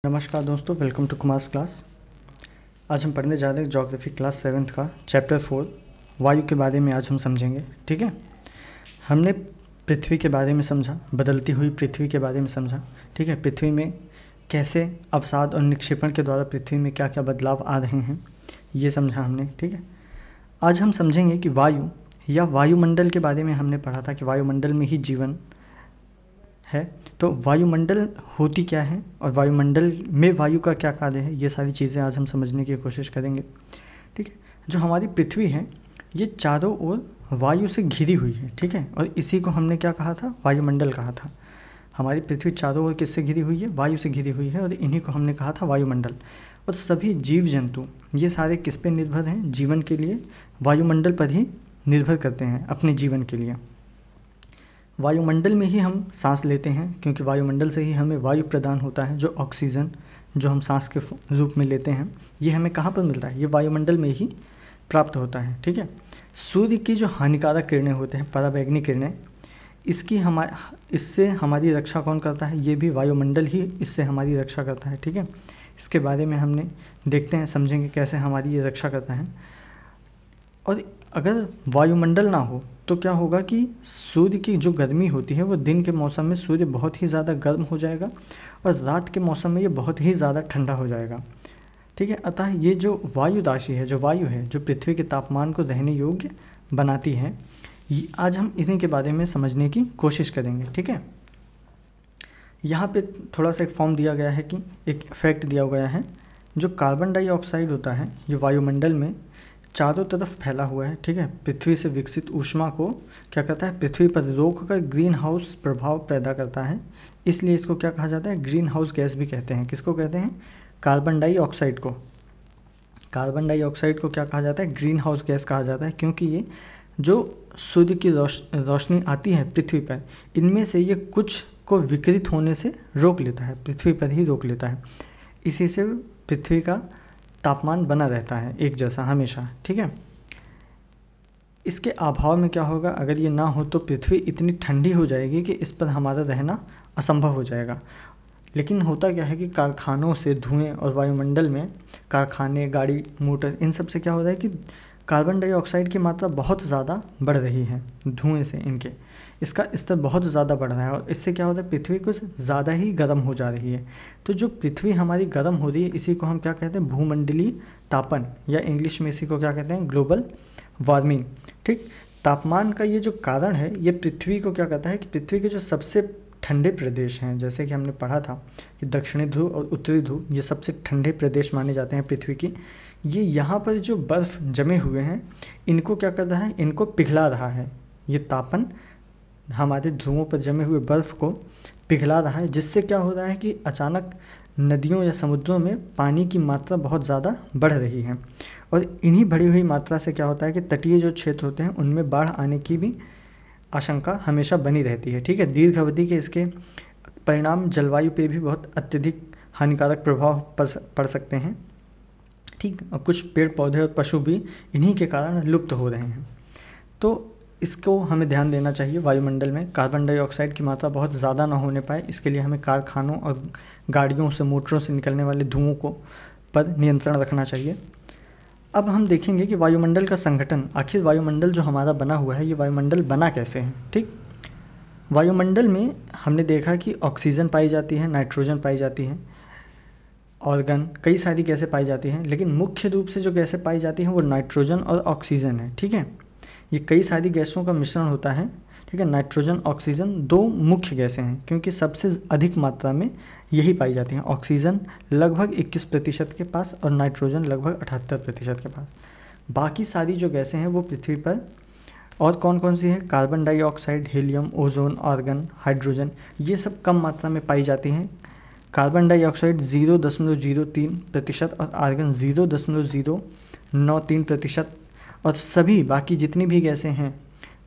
नमस्कार दोस्तों, welcome to Kumars class. आज हम पढ़ने जा रहे हैं ज्योग्राफी क्लास 7th का चैप्टर 4 वायु के बारे में आज हम समझेंगे। ठीक है, हमने पृथ्वी के बारे में समझा, बदलती हुई पृथ्वी के बारे में समझा। ठीक है, पृथ्वी में कैसे अवसाद और निक्षेपण के द्वारा पृथ्वी में क्या क्या बदलाव आ रहे हैं, ये समझा हमने। ठीक है, आज हम समझेंगे कि वायु या वायुमंडल के बारे में हमने पढ़ा था कि वायुमंडल में ही जीवन है। तो वायुमंडल होती क्या है और वायुमंडल में वायु का क्या कार्य है, ये सारी चीज़ें आज हम समझने की कोशिश करेंगे। ठीक है, जो हमारी पृथ्वी है ये चारों ओर वायु से घिरी हुई है। ठीक है, और इसी को हमने क्या कहा था, वायुमंडल कहा था। हमारी पृथ्वी चारों ओर किससे घिरी हुई है, वायु से घिरी हुई है, और इन्हीं को हमने कहा था वायुमंडल। और सभी जीव जंतु ये सारे किस पे निर्भर हैं, जीवन के लिए वायुमंडल पर ही निर्भर करते हैं अपने जीवन के लिए। वायुमंडल में ही हम सांस लेते हैं, क्योंकि वायुमंडल से ही हमें वायु प्रदान होता है। जो ऑक्सीजन जो हम सांस के रूप में लेते हैं, ये हमें कहाँ पर मिलता है, ये वायुमंडल में ही प्राप्त होता है। ठीक है, सूर्य की जो हानिकारक किरणें होते हैं, पराबैंगनी किरणें, इससे हमारी रक्षा कौन करता है, ये भी वायुमंडल ही इससे हमारी रक्षा करता है। ठीक है, इसके बारे में हमने देखते हैं, समझेंगे कैसे हमारी ये रक्षा करता है। और अगर वायुमंडल ना हो तो क्या होगा कि सूर्य की जो गर्मी होती है वो दिन के मौसम में सूर्य बहुत ही ज़्यादा गर्म हो जाएगा और रात के मौसम में ये बहुत ही ज़्यादा ठंडा हो जाएगा। ठीक है, अतः ये जो वायु राशि है, जो वायु है, जो पृथ्वी के तापमान को रहने योग्य बनाती है, आज हम इन्हीं के बारे में समझने की कोशिश करेंगे। ठीक है, यहाँ पे थोड़ा सा एक फॉर्म दिया गया है कि एक फैक्ट दिया गया है, जो कार्बन डाइऑक्साइड होता है ये वायुमंडल में चारों तरफ फैला हुआ है। ठीक है, पृथ्वी से विकसित ऊष्मा को क्या करता है, पृथ्वी पर रोककर ग्रीन हाउस प्रभाव पैदा करता है। इसलिए इसको क्या कहा जाता है, ग्रीन हाउस गैस भी कहते हैं। किसको कहते हैं, कार्बन डाइऑक्साइड को। कार्बन डाइऑक्साइड को क्या कहा जाता है, ग्रीन हाउस गैस कहा जाता है, क्योंकि ये जो सूर्य की रोशनी आती है पृथ्वी पर, इनमें से ये कुछ को विकिरित होने से रोक लेता है, पृथ्वी पर ही रोक लेता है। इसी से पृथ्वी का तापमान बना रहता है एक जैसा हमेशा। ठीक है, इसके अभाव में क्या होगा, अगर ये ना हो तो पृथ्वी इतनी ठंडी हो जाएगी कि इस पर हमारा रहना असंभव हो जाएगा। लेकिन होता क्या है कि कारखानों से धुएं और वायुमंडल में कारखाने, गाड़ी, मोटर, इन सब से क्या हो रहा है कि कार्बन डाइऑक्साइड की मात्रा बहुत ज़्यादा बढ़ रही है। धुएं से इनके इसका स्तर बहुत ज़्यादा बढ़ रहा है और इससे क्या होता है, पृथ्वी कुछ ज़्यादा ही गर्म हो जा रही है। तो जो पृथ्वी हमारी गर्म हो रही है, इसी को हम क्या कहते हैं, भूमंडलीय तापन, या इंग्लिश में इसी को क्या कहते हैं, ग्लोबल वार्मिंग। ठीक, तापमान का ये जो कारण है, ये पृथ्वी को क्या कहता है कि पृथ्वी के जो सबसे ठंडे प्रदेश हैं, जैसे कि हमने पढ़ा था कि दक्षिणी ध्रुव और उत्तरी ध्रुव ये सबसे ठंडे प्रदेश माने जाते हैं पृथ्वी की। ये यहाँ पर जो बर्फ़ जमे हुए हैं, इनको क्या कर रहा है, इनको पिघला रहा है। ये तापन हमारे ध्रुवों पर जमे हुए बर्फ़ को पिघला रहा है, जिससे क्या हो रहा है कि अचानक नदियों या समुद्रों में पानी की मात्रा बहुत ज़्यादा बढ़ रही है। और इन्हीं बढ़ी हुई मात्रा से क्या होता है कि तटीय जो क्षेत्र होते हैं उनमें बाढ़ आने की भी आशंका हमेशा बनी रहती है। ठीक है, दीर्घ अवधि के इसके परिणाम जलवायु पे भी बहुत अत्यधिक हानिकारक प्रभाव पड़ सकते हैं। ठीक, और कुछ पेड़ पौधे और पशु भी इन्हीं के कारण लुप्त हो रहे हैं। तो इसको हमें ध्यान देना चाहिए, वायुमंडल में कार्बन डाइऑक्साइड की मात्रा बहुत ज़्यादा ना होने पाए, इसके लिए हमें कारखानों और गाड़ियों से, मोटरों से निकलने वाले धुओं को पर नियंत्रण रखना चाहिए। अब हम देखेंगे कि वायुमंडल का संगठन, आखिर वायुमंडल जो हमारा बना हुआ है, ये वायुमंडल बना कैसे है। ठीक, वायुमंडल में हमने देखा कि ऑक्सीजन पाई जाती है, नाइट्रोजन पाई जाती है, ऑर्गन, कई सारी गैसें पाई जाती हैं, लेकिन मुख्य रूप से जो गैसें पाई जाती हैं वो नाइट्रोजन और ऑक्सीजन है। ठीक है, ये कई सारी गैसों का मिश्रण होता है। ठीक है, नाइट्रोजन, ऑक्सीजन दो मुख्य गैसें हैं, क्योंकि सबसे अधिक मात्रा में यही पाई जाती हैं। ऑक्सीजन लगभग 21% के पास और नाइट्रोजन लगभग 78% के पास। बाकी सारी जो गैसें हैं वो पृथ्वी पर और कौन कौन सी है, carbon dioxide, helium, ozone, argon, hydrogen, ये सब कम मात्रा में पाई जाती हैं। कार्बन डाइऑक्साइड 0.03% और आर्गन 0.093%, और सभी बाकी जितनी भी गैसें हैं,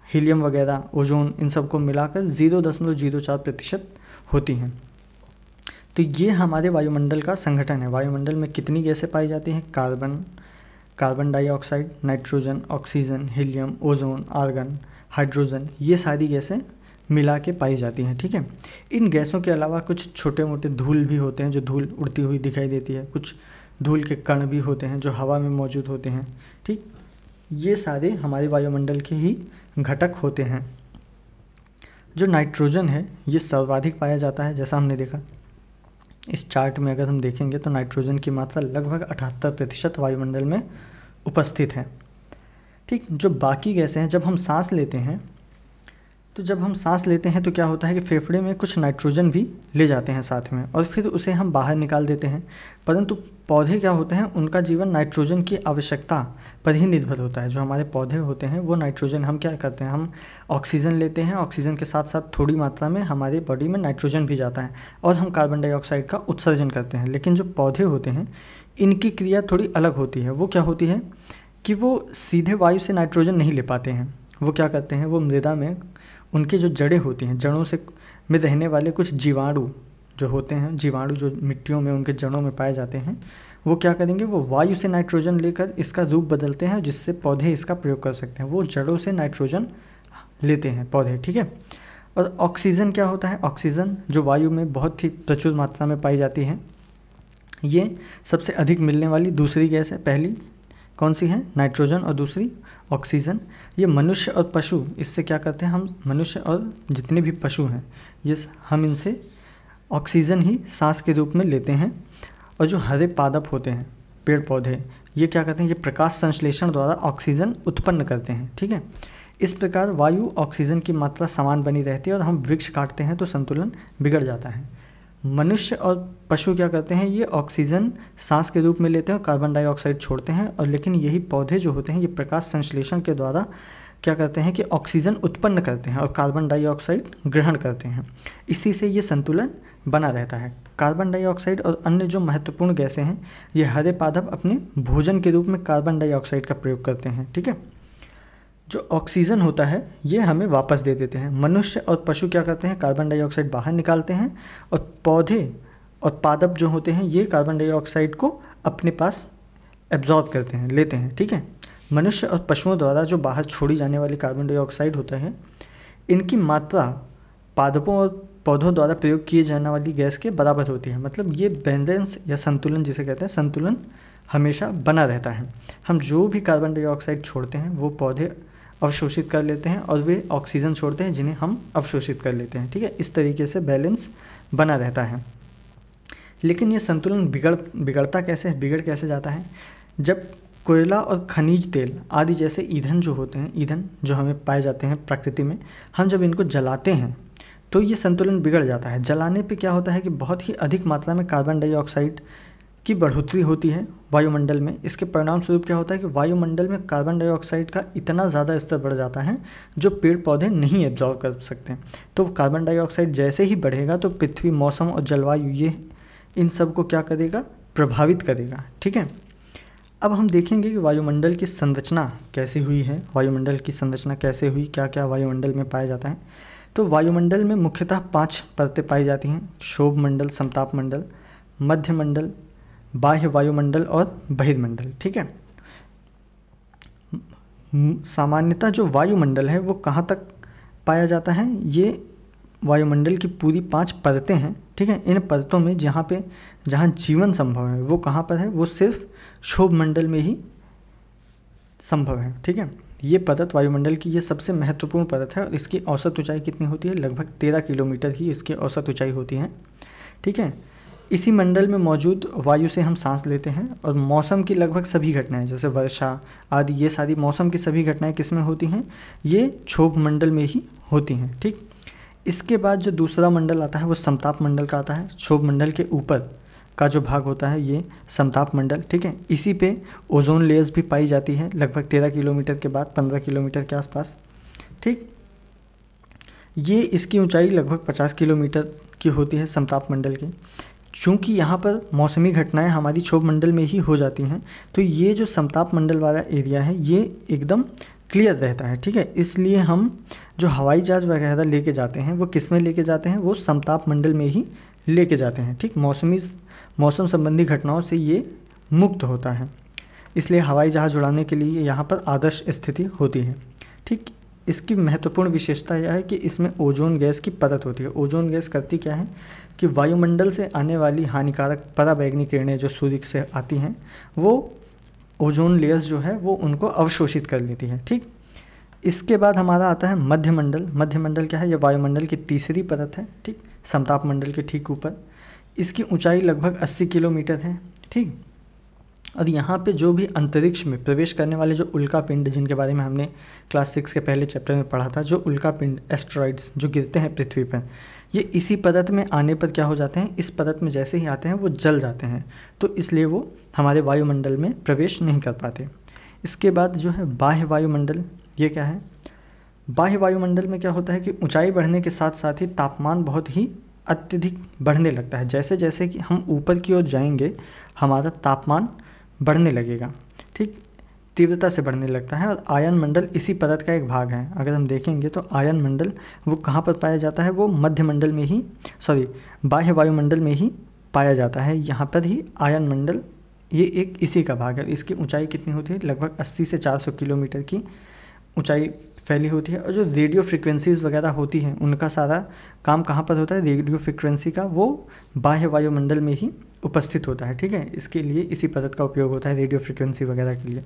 हीलियम वगैरह, ओजोन, इन सबको मिलाकर 0.04% होती हैं। तो ये हमारे वायुमंडल का संगठन है। वायुमंडल में कितनी गैसें पाई जाती हैं, carbon dioxide, nitrogen, oxygen, helium, ozone, argon, hydrogen, ये सारी गैसें मिला के पाई जाती हैं, ठीक है। इन गैसों के अलावा कुछ छोटे मोटे धूल भी होते हैं जो धूल उड़ती हुई दिखाई देती है, कुछ धूल के कण भी होते हैं जो हवा में मौजूद होते हैं, ठीक। ये सारे हमारे वायुमंडल के ही घटक होते हैं। जो नाइट्रोजन है ये सर्वाधिक पाया जाता है, जैसा हमने देखा इस चार्ट में। अगर हम देखेंगे तो नाइट्रोजन की मात्रा लगभग 78% वायुमंडल में उपस्थित है, ठीक। जो बाकी गैसें हैं, जब हम सांस लेते हैं तो क्या होता है कि फेफड़े में कुछ नाइट्रोजन भी ले जाते हैं साथ में और फिर उसे हम बाहर निकाल देते हैं। परंतु पौधे क्या होते हैं, उनका जीवन नाइट्रोजन की आवश्यकता पर ही निर्भर होता है। जो हमारे पौधे होते हैं वो नाइट्रोजन, हम क्या करते हैं, हम ऑक्सीजन लेते हैं, ऑक्सीजन के साथ साथ थोड़ी मात्रा में हमारे बॉडी में नाइट्रोजन भी जाता है और हम कार्बन डाइऑक्साइड का उत्सर्जन करते हैं। लेकिन जो पौधे होते हैं इनकी क्रिया थोड़ी अलग होती है। वो क्या होती है कि वो सीधे वायु से नाइट्रोजन नहीं ले पाते हैं। वो क्या करते हैं, वो मृदा में उनकी जो जड़ें होती हैं, जड़ों से में रहने वाले कुछ जीवाणु जो होते हैं, जीवाणु जो मिट्टियों में उनके जड़ों में पाए जाते हैं, वो क्या करेंगे, वो वायु से नाइट्रोजन लेकर इसका रूप बदलते हैं जिससे पौधे इसका प्रयोग कर सकते हैं। वो जड़ों से नाइट्रोजन लेते हैं पौधे, ठीक है। और ऑक्सीजन क्या होता है, ऑक्सीजन जो वायु में बहुत ही प्रचुर मात्रा में पाई जाती है, ये सबसे अधिक मिलने वाली दूसरी गैस है। पहली कौन सी है, नाइट्रोजन, और दूसरी ऑक्सीजन। ये मनुष्य और पशु इससे क्या करते हैं, हम मनुष्य और जितने भी पशु हैं ये हम इनसे ऑक्सीजन ही सांस के रूप में लेते हैं। और जो हरे पादप होते हैं, पेड़ पौधे, ये क्या करते हैं, ये प्रकाश संश्लेषण द्वारा ऑक्सीजन उत्पन्न करते हैं, ठीक है। इस प्रकार वायु ऑक्सीजन की मात्रा समान बनी रहती है और हम वृक्ष काटते हैं तो संतुलन बिगड़ जाता है। मनुष्य और पशु क्या करते हैं, ये ऑक्सीजन सांस के रूप में लेते हैं और कार्बन डाइऑक्साइड छोड़ते हैं। और लेकिन यही पौधे जो होते हैं ये प्रकाश संश्लेषण के द्वारा क्या करते हैं कि ऑक्सीजन उत्पन्न करते हैं और कार्बन डाइऑक्साइड ग्रहण करते हैं। इसी से ये संतुलन बना रहता है। कार्बन डाइऑक्साइड और अन्य जो महत्वपूर्ण गैसें हैं ये हरे पादप अपने भोजन के रूप में कार्बन डाइऑक्साइड का प्रयोग करते हैं, ठीक है। जो ऑक्सीजन होता है ये हमें वापस दे देते हैं। मनुष्य और पशु क्या करते हैं, कार्बन डाइऑक्साइड बाहर निकालते हैं और पौधे और पादप जो होते हैं ये कार्बन डाइऑक्साइड को अपने पास एब्जॉर्ब करते हैं, लेते हैं, ठीक है। मनुष्य और पशुओं द्वारा जो बाहर छोड़ी जाने वाली कार्बन डाइऑक्साइड होता है इनकी मात्रा पादपों और पौधों द्वारा प्रयोग किए जाने वाली गैस के बराबर होती है। मतलब ये बैलेंस या संतुलन जिसे कहते हैं, संतुलन हमेशा बना रहता है। हम जो भी कार्बन डाइऑक्साइड छोड़ते हैं वो पौधे अवशोषित कर लेते हैं और वे ऑक्सीजन छोड़ते हैं जिन्हें हम अवशोषित कर लेते हैं, ठीक है। इस तरीके से बैलेंस बना रहता है। लेकिन ये संतुलन बिगड़ कैसे जाता है, जब कोयला और खनिज तेल आदि जैसे ईंधन जो होते हैं, ईंधन जो हमें पाए जाते हैं प्रकृति में, हम जब इनको जलाते हैं तो ये संतुलन बिगड़ जाता है। जलाने पे क्या होता है कि बहुत ही अधिक मात्रा में कार्बन डाइऑक्साइड की बढ़ोतरी होती है वायुमंडल में। इसके परिणाम स्वरूप क्या होता है कि वायुमंडल में कार्बन डाइऑक्साइड का इतना ज़्यादा स्तर बढ़ जाता है जो पेड़ पौधे नहीं एब्जॉर्ब कर सकते। तो कार्बन डाइऑक्साइड जैसे ही बढ़ेगा तो पृथ्वी, मौसम और जलवायु ये इन सब को क्या करेगा, प्रभावित करेगा, ठीक है। अब हम देखेंगे कि वायुमंडल की संरचना कैसे हुई है, वायुमंडल की संरचना कैसे हुई, क्या क्या वायुमंडल में पाया जाता है। तो वायुमंडल में मुख्यतः 5 परतें पाई जाती हैं, क्षोभ मंडल, समताप मंडल, मध्य मंडल, बाह्य वायुमंडल और बहिर्मंडल, ठीक है। सामान्यतः जो वायुमंडल है वो कहाँ तक पाया जाता है, ये वायुमंडल की पूरी 5 परतें हैं, ठीक है। इन परतों में जहाँ जीवन संभव है वो कहाँ पर है, वो सिर्फ क्षोभ मंडल में ही संभव है, ठीक है। ये परत वायुमंडल की ये सबसे महत्वपूर्ण परत है और इसकी औसत ऊंचाई कितनी होती है, लगभग 13 किलोमीटर ही इसकी औसत ऊंचाई होती है, ठीक है। इसी मंडल में मौजूद वायु से हम सांस लेते हैं और मौसम की लगभग सभी घटनाएं जैसे वर्षा आदि, ये सारी मौसम की सभी घटनाएं किस में होती हैं, ये क्षोभ मंडल में ही होती हैं, ठीक। इसके बाद जो दूसरा मंडल आता है वो समताप मंडल का आता है। क्षोभ मंडल के ऊपर का जो भाग होता है ये समताप मंडल, ठीक है। इसी पे ओजोन लेयर्स भी पाई जाती है लगभग 13 किलोमीटर के बाद 15 किलोमीटर के आसपास, ठीक। ये इसकी ऊंचाई लगभग 50 किलोमीटर की होती है समताप मंडल की। चूँकि यहाँ पर मौसमी घटनाएं हमारी क्षोभ मंडल में ही हो जाती हैं तो ये जो समताप मंडल वाला एरिया है ये एकदम क्लियर रहता है, ठीक है। इसलिए हम जो हवाई जहाज वगैरह लेके जाते हैं वो किस में लेके जाते हैं, वो समताप मंडल में ही लेके जाते हैं, ठीक। मौसम संबंधी घटनाओं से ये मुक्त होता है, इसलिए हवाई जहाज उड़ाने के लिए यहाँ पर आदर्श स्थिति होती है, ठीक। इसकी महत्वपूर्ण विशेषता यह है कि इसमें ओजोन गैस की परत होती है। ओजोन गैस करती क्या है कि वायुमंडल से आने वाली हानिकारक पराबैंगनी किरणें जो सूर्य से आती हैं वो ओजोन लेयर्स जो है वो उनको अवशोषित कर लेती है। ठीक, इसके बाद हमारा आता है मध्यमंडल। मध्यमंडल क्या है, यह वायुमंडल की तीसरी परत है। ठीक, समताप मंडल के ठीक ऊपर। इसकी ऊंचाई लगभग 80 किलोमीटर है। ठीक, और यहाँ पे जो भी अंतरिक्ष में प्रवेश करने वाले जो उल्कापिंड, जिनके बारे में हमने क्लास 6 के पहले चैप्टर में पढ़ा था, जो उल्कापिंड एस्ट्रॉइड्स जो गिरते हैं पृथ्वी पर, ये इसी परत में आने पर क्या हो जाते हैं, इस परत में जैसे ही आते हैं वो जल जाते हैं, तो इसलिए वो हमारे वायुमंडल में प्रवेश नहीं कर पाते। इसके बाद जो है बाह्य वायुमंडल, ये क्या है, बाह्य वायुमंडल में क्या होता है कि ऊंचाई बढ़ने के साथ साथ ही तापमान बहुत ही अत्यधिक बढ़ने लगता है। जैसे जैसे कि हम ऊपर की ओर जाएंगे हमारा तापमान बढ़ने लगेगा। ठीक, तीव्रता से बढ़ने लगता है। और आयन मंडल इसी परत का एक भाग है। अगर हम देखेंगे तो आयन मंडल वो कहाँ पर पाया जाता है, वो मध्य मंडल में ही, बाह्य वायुमंडल में ही पाया जाता है। यहाँ पर ही आयन मंडल ये एक इसी का भाग है। इसकी ऊंचाई कितनी होती है, लगभग 80 से 400 किलोमीटर की ऊंचाई फैली होती है। और जो रेडियो फ्रिक्वेंसीज वगैरह होती हैं उनका सारा काम कहाँ पर होता है, रेडियो फ्रिक्वेंसी का वो बाह्य वायुमंडल में ही उपस्थित होता है। ठीक है, इसके लिए इसी परत का उपयोग होता है रेडियो फ्रिक्वेंसी वगैरह के लिए।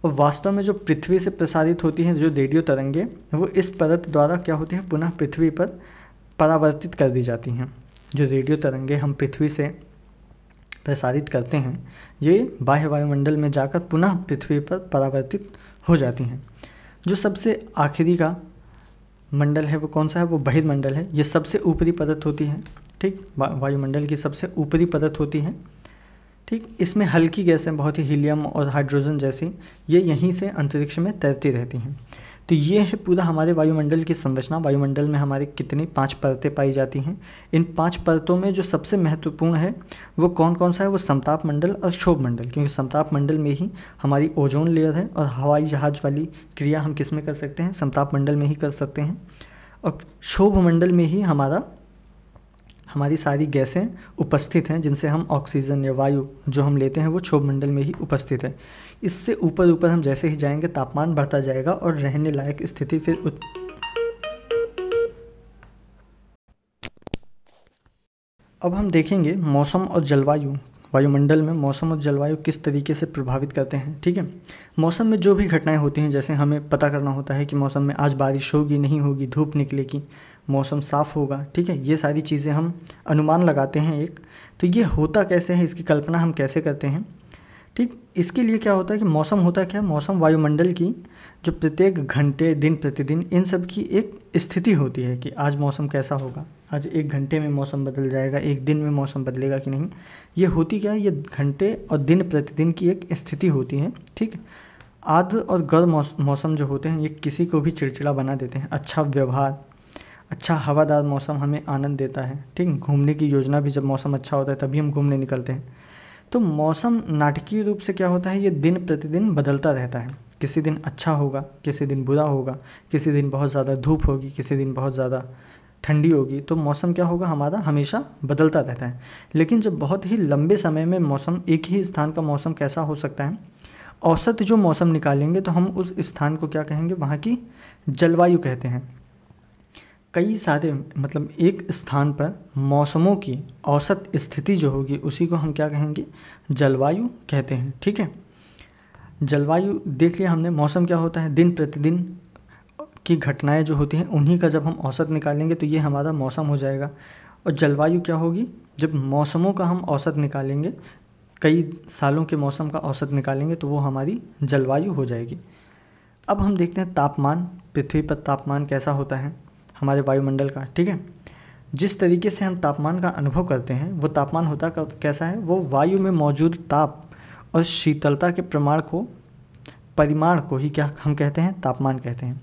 और वास्तव में जो पृथ्वी से प्रसारित होती हैं जो रेडियो तरंगे, वो इस परत द्वारा क्या होती है, पुनः पृथ्वी पर परावर्तित कर दी जाती हैं। जो रेडियो तरंगे हम पृथ्वी से प्रसारित करते हैं ये बाह्य वायुमंडल में जाकर पुनः पृथ्वी पर परावर्तित हो जाती हैं। जो सबसे आखिरी का मंडल है वो कौन सा है, वो बहिर्मंडल है। ये सबसे ऊपरी परत होती है। ठीक, वायुमंडल की सबसे ऊपरी परत होती है। ठीक, इसमें हल्की गैसें बहुत ही हीलियम और हाइड्रोजन जैसी ये यहीं से अंतरिक्ष में तैरती रहती हैं। तो ये है पूरा हमारे वायुमंडल की संरचना। वायुमंडल में हमारे कितनी 5 परतें पाई जाती हैं। इन 5 परतों में जो सबसे महत्वपूर्ण है वो कौन कौन सा है, वो समताप मंडल और क्षोभ मंडल, क्योंकि समताप मंडल में ही हमारी ओजोन लेयर है और हवाई जहाज वाली क्रिया हम किस में कर सकते हैं, समताप मंडल में ही कर सकते हैं। और क्षोभ मंडल में ही हमारी सारी गैसें उपस्थित हैं, जिनसे हम ऑक्सीजन या वायु जो हम लेते हैं वो क्षोभ मंडल में ही उपस्थित है। इससे ऊपर ऊपर हम जैसे ही जाएंगे तापमान बढ़ता जाएगा और रहने लायक स्थिति फिर अब हम देखेंगे मौसम और जलवायु। वायुमंडल में मौसम और जलवायु किस तरीके से प्रभावित करते हैं। ठीक है, मौसम में जो भी घटनाएं होती हैं, जैसे हमें पता करना होता है कि मौसम में आज बारिश होगी नहीं होगी, धूप निकलेगी, मौसम साफ़ होगा। ठीक है, ये सारी चीज़ें हम अनुमान लगाते हैं एक। तो ये होता कैसे है, इसकी कल्पना हम कैसे करते हैं। ठीक, इसके लिए क्या होता है कि मौसम होता क्या, मौसम वायुमंडल की जो प्रत्येक घंटे, दिन प्रतिदिन, इन सब की एक स्थिति होती है कि आज मौसम कैसा होगा, आज 1 घंटे में मौसम बदल जाएगा, 1 दिन में मौसम बदलेगा कि नहीं। ये होती क्या है, ये घंटे और दिन प्रतिदिन की एक स्थिति होती है। ठीक, आर्द्र और गर्म मौसम जो होते हैं ये किसी को भी चिड़चिड़ा बना देते हैं। अच्छा व्यवहार, अच्छा हवादार मौसम हमें आनंद देता है। ठीक, घूमने की योजना भी जब मौसम अच्छा होता है तभी हम घूमने निकलते हैं। तो मौसम नाटकीय रूप से क्या होता है, ये दिन प्रतिदिन बदलता रहता है। किसी दिन अच्छा होगा, किसी दिन बुरा होगा, किसी दिन बहुत ज़्यादा धूप होगी, किसी दिन बहुत ज़्यादा ठंडी होगी। तो मौसम क्या होगा, हमारा हमेशा बदलता रहता है। लेकिन जब बहुत ही लंबे समय में मौसम, एक ही स्थान का मौसम कैसा हो सकता है, औसत जो मौसम निकालेंगे तो हम उस स्थान को क्या कहेंगे, वहाँ की जलवायु कहते हैं। कई सारे मतलब एक स्थान पर मौसमों की औसत स्थिति जो होगी उसी को हम क्या कहेंगे, जलवायु कहते हैं। ठीक है, जलवायु देख लिया हमने। मौसम क्या होता है, दिन प्रतिदिन की घटनाएं जो होती हैं उन्हीं का जब हम औसत निकालेंगे तो ये हमारा मौसम हो जाएगा। और जलवायु क्या होगी, जब मौसमों का हम औसत निकालेंगे, कई सालों के मौसम का औसत निकालेंगे तो वो हमारी जलवायु हो जाएगी। अब हम देखते हैं तापमान। पृथ्वी पर तापमान कैसा होता है हमारे वायुमंडल का। ठीक है, जिस तरीके से हम तापमान का अनुभव करते हैं वो तापमान होता कैसा है, वो वायु में मौजूद ताप और शीतलता के परिमाण को ही क्या हम कहते हैं, तापमान कहते हैं।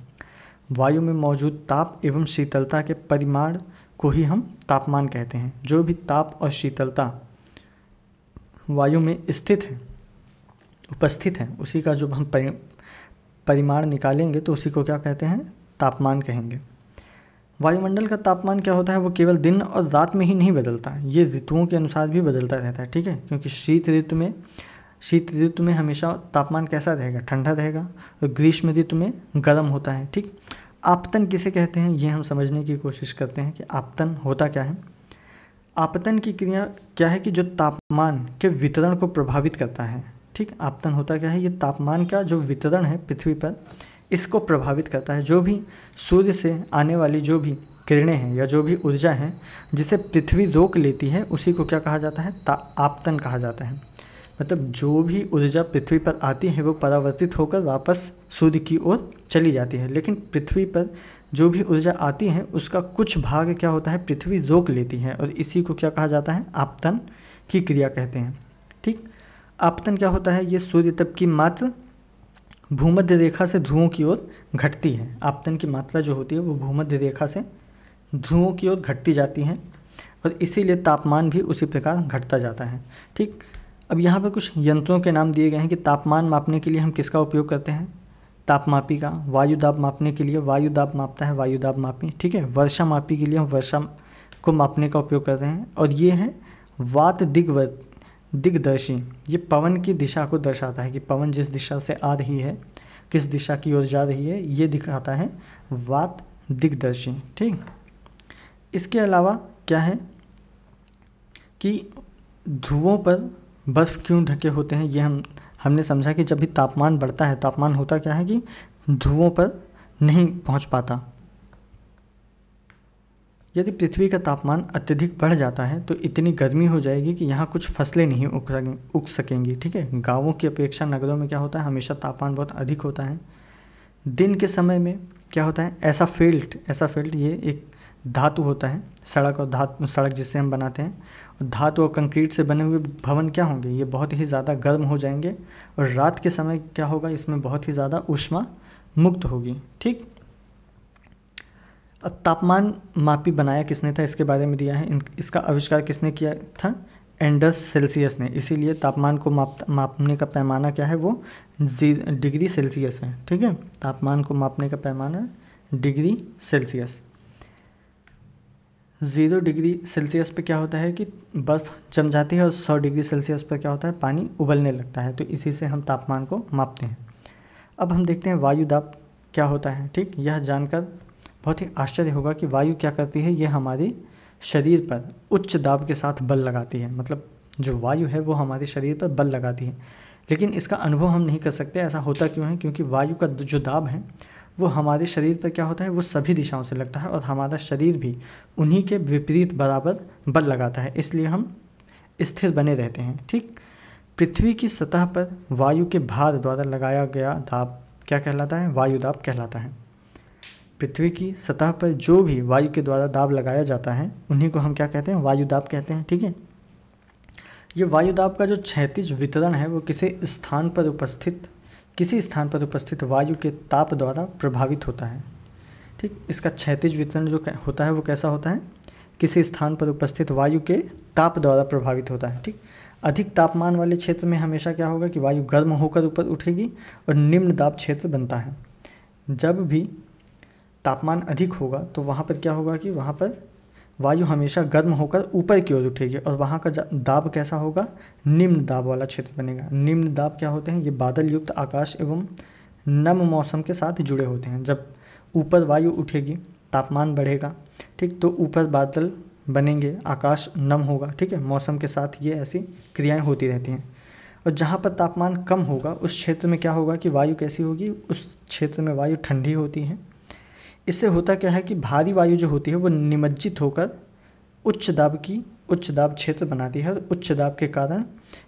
वायु में मौजूद ताप एवं शीतलता के परिमाण को ही हम तापमान कहते हैं। जो भी ताप और शीतलता वायु में स्थित है, उपस्थित है, उसी का जो हम परिमाण निकालेंगे तो उसी को क्या कहते हैं, तापमान कहेंगे। वायुमंडल का तापमान क्या होता है, वो केवल दिन और रात में ही नहीं बदलता, ये ऋतुओं के अनुसार भी बदलता रहता है। ठीक है, क्योंकि शीत ऋतु में शीत ऋतु में हमेशा तापमान कैसा रहेगा, ठंडा रहेगा, और ग्रीष्म ऋतु में गर्म होता है। ठीक, आपतन किसे कहते हैं ये हम समझने की कोशिश करते हैं कि आपतन होता क्या है। आपतन की क्रिया क्या है कि जो तापमान के वितरण को प्रभावित करता है। ठीक, आपतन होता क्या है, ये तापमान का जो वितरण है पृथ्वी पर इसको प्रभावित करता है। जो भी सूर्य से आने वाली जो भी किरणें हैं या जो भी ऊर्जा है जिसे पृथ्वी रोक लेती है उसी को क्या कहा जाता है, आपतन कहा जाता है। मतलब जो भी ऊर्जा पृथ्वी पर आती है वो परावर्तित होकर वापस सूर्य की ओर चली जाती है, लेकिन पृथ्वी पर जो भी ऊर्जा आती है उसका कुछ भाग क्या होता है, पृथ्वी रोक लेती है, और इसी को क्या कहा जाता है, आपतन की क्रिया कहते हैं। ठीक, आपतन क्या होता है, ये सूर्य तप की मात्रा भूमध्य रेखा से ध्रुवों की ओर घटती है। आपतन की मात्रा जो होती है वो भूमध्य रेखा से ध्रुवों की ओर घटती जाती है, और इसीलिए तापमान भी उसी प्रकार घटता जाता है। ठीक, अब यहाँ पर कुछ यंत्रों के नाम दिए गए हैं कि तापमान मापने के लिए हम किसका उपयोग करते हैं, तापमापी का। वायु दाब मापने के लिए वायु दाब मापता है वायु दाब मापी। ठीक है, वर्षा मापी के लिए हम वर्षा को मापने का उपयोग करते हैं। और ये है वात दिग्दर्शी, ये पवन की दिशा को दर्शाता है कि पवन जिस दिशा से आ रही है, किस दिशा की ओर जा रही है, ये दिखाता है वात दिग्दर्शी। ठीक, इसके अलावा क्या है कि ध्रुवों पर बर्फ़ क्यों ढके होते हैं, ये हमने समझा कि जब भी तापमान बढ़ता है, तापमान होता क्या है कि ध्रुवों पर नहीं पहुंच पाता। यदि पृथ्वी का तापमान अत्यधिक बढ़ जाता है तो इतनी गर्मी हो जाएगी कि यहाँ कुछ फसलें नहीं उग सकेंगी। ठीक है, गाँवों की अपेक्षा नगरों में क्या होता है, हमेशा तापमान बहुत अधिक होता है। दिन के समय में क्या होता है, ऐसा फील्ड ये एक धातु होता है, सड़क जिससे हम बनाते हैं, और धातु और कंक्रीट से बने हुए भवन क्या होंगे, ये बहुत ही ज़्यादा गर्म हो जाएंगे, और रात के समय क्या होगा, इसमें बहुत ही ज़्यादा ऊष्मा मुक्त होगी। ठीक, अब तापमान मापी बनाया किसने था, इसके बारे में दिया है। इसका आविष्कार किसने किया था, एंडर्स सेल्सियस ने। इसीलिए तापमान को मापने का पैमाना क्या है, वो डिग्री सेल्सियस है। ठीक है, तापमान को मापने का पैमाना डिग्री सेल्सियस। 0 डिग्री सेल्सियस पे क्या होता है कि बर्फ़ जम जाती है, और 100 डिग्री सेल्सियस पर क्या होता है, पानी उबलने लगता है। तो इसी से हम तापमान को मापते हैं। अब हम देखते हैं वायु दाब क्या होता है। ठीक, यह जानकर बहुत ही आश्चर्य होगा कि वायु क्या करती है, ये हमारे शरीर पर उच्च दाब के साथ बल लगाती है। मतलब जो वायु है वो हमारे शरीर पर बल लगाती है, लेकिन इसका अनुभव हम नहीं कर सकते। ऐसा होता क्यों है, क्योंकि वायु का जो दाब है वो हमारे शरीर पर क्या होता है, वो सभी दिशाओं से लगता है, और हमारा शरीर भी उन्हीं के विपरीत बराबर बल लगाता है, इसलिए हम स्थिर बने रहते हैं। ठीक, पृथ्वी की सतह पर वायु के भार द्वारा लगाया गया दाब क्या कहलाता है, वायु दाब कहलाता है। पृथ्वी की सतह पर जो भी वायु के द्वारा दाब लगाया जाता है उन्हीं को हम क्या कहते हैं, वायु दाब कहते हैं। ठीक है, ये वायु दाब का जो क्षैतिज वितरण है वो किसी स्थान पर उपस्थित वायु के ताप द्वारा प्रभावित होता है। ठीक, इसका क्षैतिज वितरण जो होता है वो कैसा होता है, किसी स्थान पर उपस्थित वायु के ताप द्वारा प्रभावित होता है। ठीक, अधिक तापमान वाले क्षेत्र में हमेशा क्या होगा कि वायु गर्म होकर ऊपर उठेगी, और निम्न दाब क्षेत्र बनता है। जब भी तापमान अधिक होगा तो वहाँ पर क्या होगा कि वहाँ पर वायु हमेशा गर्म होकर ऊपर की ओर उठेगी, और वहाँ का दाब कैसा होगा, निम्न दाब वाला क्षेत्र बनेगा। निम्न दाब क्या होते हैं, ये बादल युक्त आकाश एवं नम मौसम के साथ जुड़े होते हैं। जब ऊपर वायु उठेगी, तापमान बढ़ेगा, ठीक, तो ऊपर बादल बनेंगे, आकाश नम होगा। ठीक है, मौसम के साथ ये ऐसी क्रियाएं होती रहती हैं। और जहाँ पर तापमान कम होगा उस क्षेत्र में क्या होगा कि वायु कैसी होगी, उस क्षेत्र में वायु ठंडी होती है। इससे होता क्या है कि भारी वायु जो होती है वो निमज्जित होकर उच्च दाब क्षेत्र बनाती है, और उच्च दाब के कारण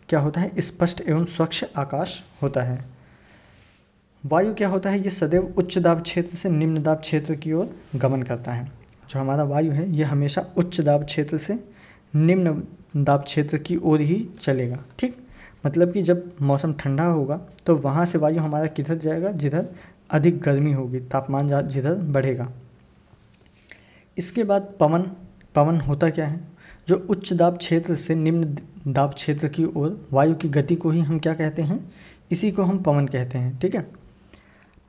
क्या होता है, स्पष्ट एवं स्वच्छ आकाश होता है। वायु क्या होता है, ये सदैव उच्च दाब क्षेत्र से निम्न दाब क्षेत्र की ओर गमन करता है। जो हमारा वायु है ये हमेशा उच्च दाब क्षेत्र से निम्न दाब क्षेत्र की ओर ही चलेगा। ठीक, मतलब कि जब मौसम ठंडा होगा तो वहाँ से वायु हमारा किधर जाएगा, जिधर अधिक गर्मी होगी, तापमान जिधर बढ़ेगा। इसके बाद पवन होता क्या है, जो उच्च दाब क्षेत्र से निम्न दाब क्षेत्र की ओर वायु की गति को ही हम क्या कहते हैं, इसी को हम पवन कहते हैं। ठीक है,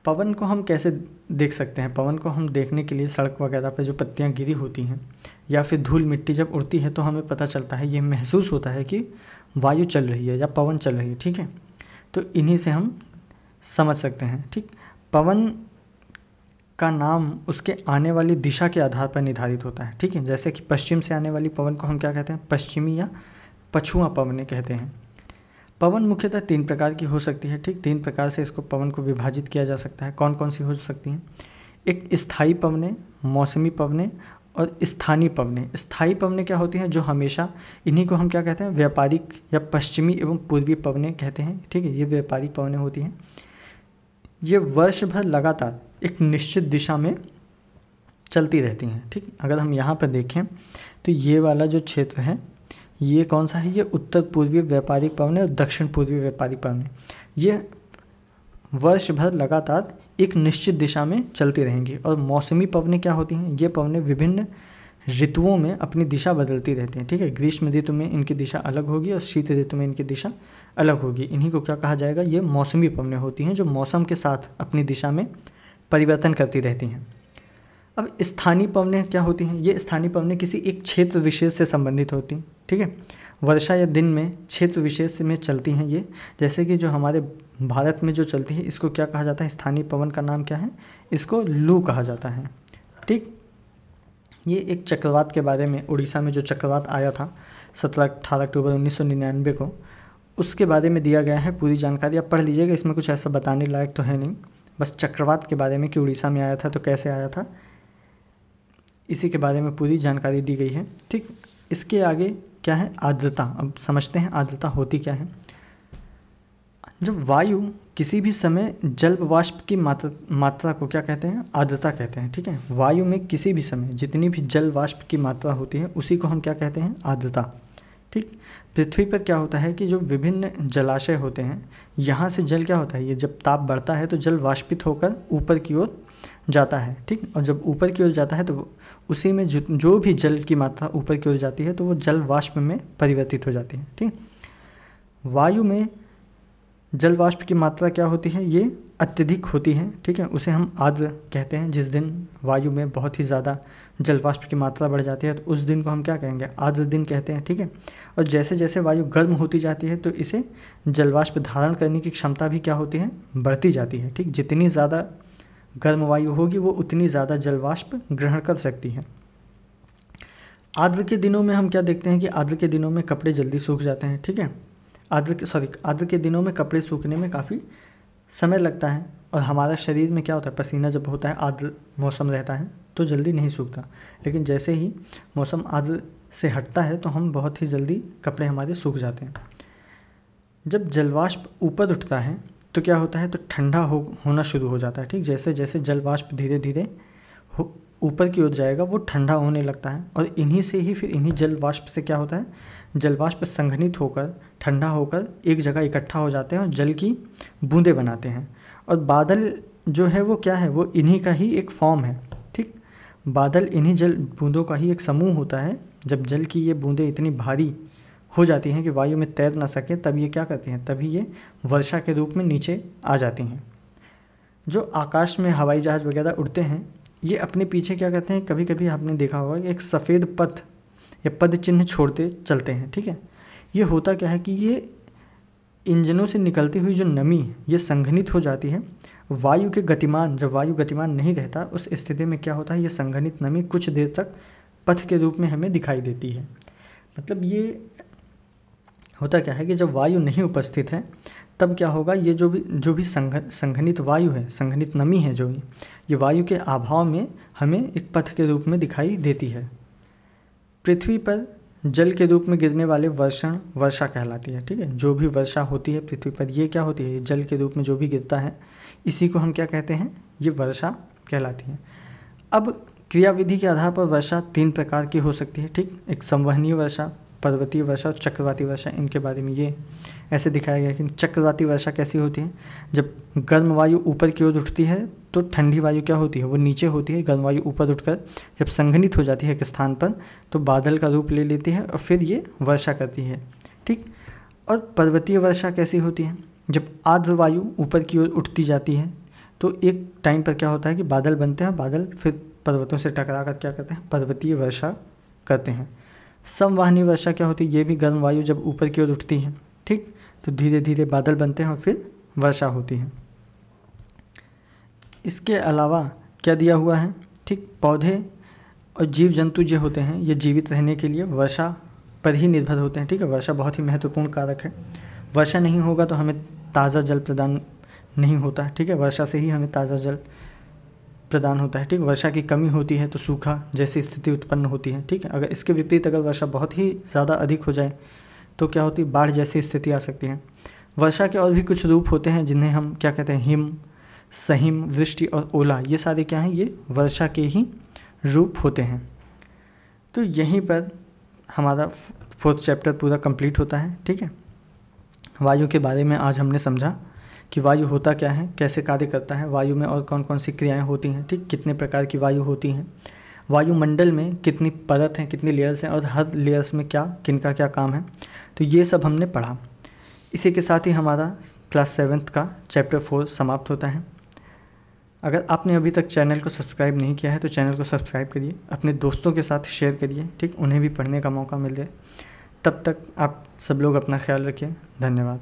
पवन को हम कैसे देख सकते हैं? पवन को हम देखने के लिए सड़क वगैरह पे जो पत्तियां गिरी होती हैं या फिर धूल मिट्टी जब उड़ती है तो हमें पता चलता है, ये महसूस होता है कि वायु चल रही है या पवन चल रही है, ठीक है। तो इन्हीं से हम समझ सकते हैं, ठीक। पवन का नाम उसके आने वाली दिशा के आधार पर निर्धारित होता है, ठीक है। जैसे कि पश्चिम से आने वाली पवन को हम क्या कहते हैं? पश्चिमी या पछुआ पवनें कहते हैं। पवन मुख्यतः 3 प्रकार की हो सकती है, ठीक। 3 प्रकार से इसको पवन को विभाजित किया जा सकता है। कौन कौन सी हो सकती हैं? एक स्थायी पवनें, मौसमी पवनें और स्थानीय पवनें। स्थायी पवनें क्या होती हैं? जो हमेशा, इन्हीं को हम क्या कहते हैं? व्यापारिक या पश्चिमी एवं पूर्वी पवनें कहते हैं, ठीक है। ये व्यापारिक पवनें होती हैं। ये वर्ष भर लगातार एक निश्चित दिशा में चलती रहती हैं, ठीक। अगर हम यहाँ पर देखें तो ये वाला जो क्षेत्र है ये कौन सा है? ये उत्तर पूर्वी व्यापारिक पवनें और दक्षिण पूर्वी व्यापारिक पवनें। ये वर्ष भर लगातार एक निश्चित दिशा में चलती रहेंगी। और मौसमी पवनें क्या होती हैं? ये पवनें विभिन्न ऋतुओं में अपनी दिशा बदलती रहती हैं, ठीक है। ग्रीष्म ऋतु में इनकी दिशा अलग होगी और शीत ऋतु में इनकी दिशा अलग होगी। इन्हीं को क्या कहा जाएगा? ये मौसमी पवनें होती हैं जो मौसम के साथ अपनी दिशा में परिवर्तन करती रहती हैं। अब स्थानीय पवनें क्या होती हैं? ये स्थानीय पवनें किसी एक क्षेत्र विशेष से संबंधित होती हैं, ठीक है। वर्षा या दिन में क्षेत्र विशेष में चलती हैं ये। जैसे कि जो हमारे भारत में जो चलती है इसको क्या कहा जाता है? स्थानीय पवन का नाम क्या है? इसको लू कहा जाता है, ठीक। ये एक चक्रवात के बारे में, उड़ीसा में जो चक्रवात आया था 17-18 अक्टूबर 1999 को, उसके बारे में दिया गया है पूरी जानकारी। आप पढ़ लीजिएगा, इसमें कुछ ऐसा बताने लायक तो है नहीं, बस चक्रवात के बारे में कि उड़ीसा में आया था तो कैसे आया था, इसी के बारे में पूरी जानकारी दी गई है, ठीक। इसके आगे क्या है? आर्द्रता। अब समझते हैं आर्द्रता होती क्या है। जब वायु किसी भी समय जल वाष्प की मात्रा को क्या कहते हैं? आर्द्रता कहते हैं, ठीक है। वायु में किसी भी समय जितनी भी जल वाष्प की मात्रा होती है उसी को हम क्या कहते हैं? आर्द्रता, ठीक। पृथ्वी पर क्या होता है कि जो विभिन्न जलाशय होते हैं यहाँ से जल क्या होता है? ये जब ताप बढ़ता है तो जल वाष्पित होकर ऊपर की ओर जाता है, ठीक। और जब ऊपर की ओर जाता है तो उसी में जो भी जल की मात्रा ऊपर की ओर जाती है तो वो जल वाष्प में परिवर्तित हो जाती है, ठीक। वायु में जल वाष्प की मात्रा क्या होती है? ये अत्यधिक होती है, ठीक है। उसे हम आर्द्र कहते हैं। जिस दिन वायु में बहुत ही ज़्यादा जल वाष्प की मात्रा बढ़ जाती है तो उस दिन को हम क्या कहेंगे? आर्द्र दिन कहते हैं, ठीक है। और जैसे जैसे वायु गर्म होती जाती है तो इसे जल वाष्प धारण करने की क्षमता भी क्या होती है? बढ़ती जाती है, ठीक। जितनी ज़्यादा गर्म वायु होगी वो उतनी ज़्यादा जल वाष्प ग्रहण कर सकती है। आर्द्र के दिनों में हम क्या देखते हैं कि आर्द्र के दिनों में कपड़े जल्दी सूख जाते हैं, ठीक है। आर्द्र के दिनों में कपड़े सूखने में काफ़ी समय लगता है और हमारा शरीर में क्या होता है? पसीना जब होता है, आर्द्र मौसम रहता है तो जल्दी नहीं सूखता। लेकिन जैसे ही मौसम आर्द्र से हटता है तो हम बहुत ही जल्दी कपड़े हमारे सूख जाते हैं। जब जलवाष्प ऊपर उठता है तो क्या होता है? तो ठंडा होना शुरू हो जाता है, ठीक। जैसे जैसे जलवाष्प धीरे धीरे ऊपर की ओर जाएगा वो ठंडा होने लगता है और इन्हीं से ही फिर इन्हीं जल वाष्प से क्या होता है? जल वाष्प संघनित होकर ठंडा होकर एक जगह इकट्ठा हो जाते हैं और जल की बूंदें बनाते हैं। और बादल जो है वो क्या है? वो इन्हीं का ही एक फॉर्म है, ठीक। बादल इन्हीं जल बूंदों का ही एक समूह होता है। जब जल की ये बूंदें इतनी भारी हो जाती हैं कि वायु में तैर ना सके तब ये क्या करती हैं? तभी ये वर्षा के रूप में नीचे आ जाती हैं। जो आकाश में हवाई जहाज़ वगैरह उड़ते हैं ये अपने पीछे क्या करते हैं? कभी कभी आपने देखा होगा कि एक सफ़ेद पथ या पद चिन्ह छोड़ते चलते हैं, ठीक है। ये होता क्या है कि ये इंजनों से निकलती हुई जो नमी ये संघनित हो जाती है वायु के गतिमान, जब वायु गतिमान नहीं रहता उस स्थिति में क्या होता है? ये संघनित नमी कुछ देर तक पथ के रूप में हमें दिखाई देती है। मतलब ये होता क्या है कि जब वायु नहीं उपस्थित है तब क्या होगा? ये जो भी संघनित वायु है, संघनित नमी है जो ये वायु के अभाव में हमें एक पथ के रूप में दिखाई देती है। पृथ्वी पर जल के रूप में गिरने वाले वर्षा कहलाती है, ठीक है। जो भी वर्षा होती है पृथ्वी पर ये क्या होती है? जल के रूप में जो भी गिरता है इसी को हम क्या कहते हैं? ये वर्षा कहलाती है। अब क्रियाविधि के आधार पर वर्षा 3 प्रकार की हो सकती है, ठीक। एक संवहनीय वर्षा, पर्वतीय वर्षा और चक्रवाती वर्षा। इनके बारे में ये ऐसे दिखाया गया कि चक्रवाती वर्षा कैसी होती है? जब गर्म वायु ऊपर की ओर उठती है तो ठंडी वायु क्या होती है? वो नीचे होती है। गर्म वायु ऊपर उठकर जब संघनित हो जाती है एक स्थान पर तो बादल का रूप ले लेती है और फिर ये वर्षा करती है, ठीक। और पर्वतीय वर्षा कैसी होती है? जब आर्द्र वायु ऊपर की ओर उठती जाती है तो एक टाइम पर क्या होता है कि बादल बनते हैं, बादल फिर पर्वतों से टकरा कर क्या करते हैं, पर्वतीय वर्षा करते हैं। संवहनी वर्षा क्या होती है, ये भी गर्म वायु जब ऊपर की ओर उठती है, ठीक, तो धीरे धीरे बादल बनते हैं और फिर वर्षा होती है। इसके अलावा क्या दिया हुआ है, ठीक, पौधे और जीव जंतु जो होते हैं ये जीवित रहने के लिए वर्षा पर ही निर्भर होते हैं, ठीक है। वर्षा बहुत ही महत्वपूर्ण कारक है। वर्षा नहीं होगा तो हमें ताज़ा जल प्रदान नहीं होता, ठीक है। वर्षा से ही हमें ताज़ा जल प्रदान होता है, ठीक। वर्षा की कमी होती है तो सूखा जैसी स्थिति उत्पन्न होती है, ठीक है। अगर इसके विपरीत अगर वर्षा बहुत ही ज़्यादा अधिक हो जाए तो क्या होती है, बाढ़ जैसी स्थिति आ सकती है। वर्षा के और भी कुछ रूप होते हैं जिन्हें हम क्या कहते हैं, हिम, सहिम, वृष्टि और ओला, ये सारे क्या हैं, ये वर्षा के ही रूप होते हैं। तो यहीं पर हमारा 4th चैप्टर पूरा कंप्लीट होता है, ठीक है। वायु के बारे में आज हमने समझा कि वायु होता क्या है, कैसे कार्य करता है, वायु में और कौन कौन सी क्रियाएं होती हैं, ठीक, कितने प्रकार की वायु होती हैं, वायुमंडल में कितनी परत हैं, कितनी लेयर्स हैं और हर लेयर्स में क्या, किनका क्या काम है, तो ये सब हमने पढ़ा। इसी के साथ ही हमारा क्लास 7th का चैप्टर 4 समाप्त होता है। अगर आपने अभी तक चैनल को सब्सक्राइब नहीं किया है तो चैनल को सब्सक्राइब करिए, अपने दोस्तों के साथ शेयर करिए, ठीक, उन्हें भी पढ़ने का मौका मिले। तब तक आप सब लोग अपना ख्याल रखिए। धन्यवाद।